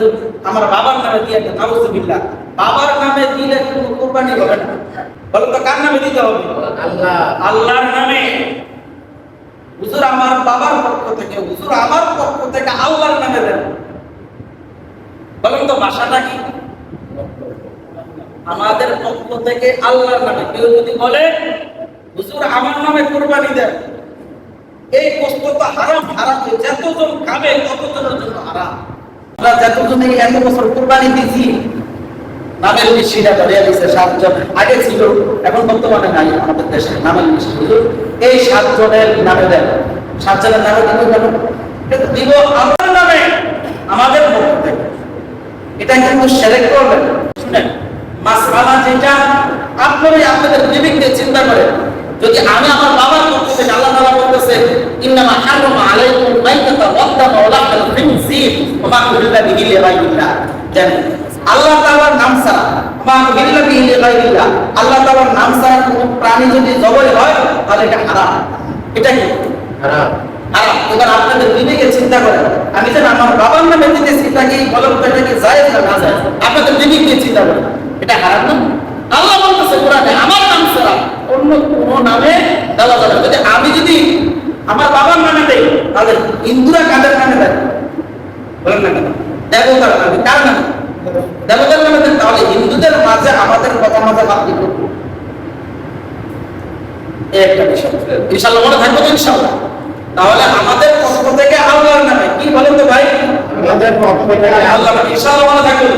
হুজুর আমার বাবার নামে দিয়ে দেন, নাউজুবিল্লাহ। বাবার নামে দিলে কোনো কুরবানি হবে না। বলেন তো কার নামে দিতে হবে? আল্লাহ। আল্লাহর নামে। হুজুর আমার বাবার পক্ষ থেকে, হুজুর আমার পক্ষ থেকে আল্লাহর নামে দেন। বলেন তো ভাষাটা কি? আমাদের পক্ষ থেকে আল্লাহর নামে। কেউ যদি বলে হুজুর আমার নামে কুরবানি দেন, এই গোশত তো হারাম, হারাম যতজন খাবে ততজনের জন্য হারাম। আমরা যতজনে এত বছর কুরবানি দিয়েছি, নামের লিস্টটা ধরিয়ে দিয়েছে 7 জন। আগে ছিল, এখন বর্তমানে নাই আমাদের দেশে নামের লিস্ট। এই 7 জনের নামে দেন। 7 জনের নামে দিব কেন? কিন্তু দিব আমার নামে, আমাদের পক্ষ থেকে। এটা কিন্তু শিরক করবেন। শুনেন, মাসআলা যেটা আপনাদের বিবেক দিয়ে চিন্তা করেন। যদি আমি আমার বাবার পক্ষ থেকে, আল্লাহ তাআলা বলতেছে ইন্নামা হারামা আলাইকুম মাইতাতা ওয়াদামা ওয়া লাহমাল খিনজির ওয়া মা উহিল্লা বিহি লিগাইরিল্লাহ। জানেন আল্লাহ তাআলার নাম ছাড়া, মা উহিল্লা বিহি লিগাইরিল্লাহ, আল্লাহ তাআলার নাম ছাড়া কোনো প্রাণী যদি জবাই হয় তাহলে এটা হারাম। এটা কি হারাম? হারাম। এবার আপনাদের বিবেকে চিন্তা করেন, আমি যেন আমার বাবার নামে দিতেছি, এটা কি বলবটা কি জায়েজ না না জায়েজ? আপনাদের বিবেক দিয়ে চিন্তা করেন, এটা হারাম না? আল্লাহ বলতেছে কোরআনে আমার নাম ছাড়া অন্য কোনো নামে দেওয়া যাবে না। যদি আমার বাবার নামে দেই, তাহলে হিন্দুরা কাদের নামে দেয়? বলেন না কেন? দেবতার নামে। কার নামে? দেবতার নামে দেন। তাহলে হিন্দুদের মাঝে আমাদের কথা মাঝে বাতিল করবো, এই একটা বিষয়। ইনশাআল্লাহ মনে থাকবে তো ইনশাআল্লাহ। তাহলে আমাদের পক্ষ থেকে আল্লাহর নামে কি বলেন তো ভাই? আমাদের পক্ষ থেকে আল্লাহ, ইনশাআল্লাহ মনে থাকবে।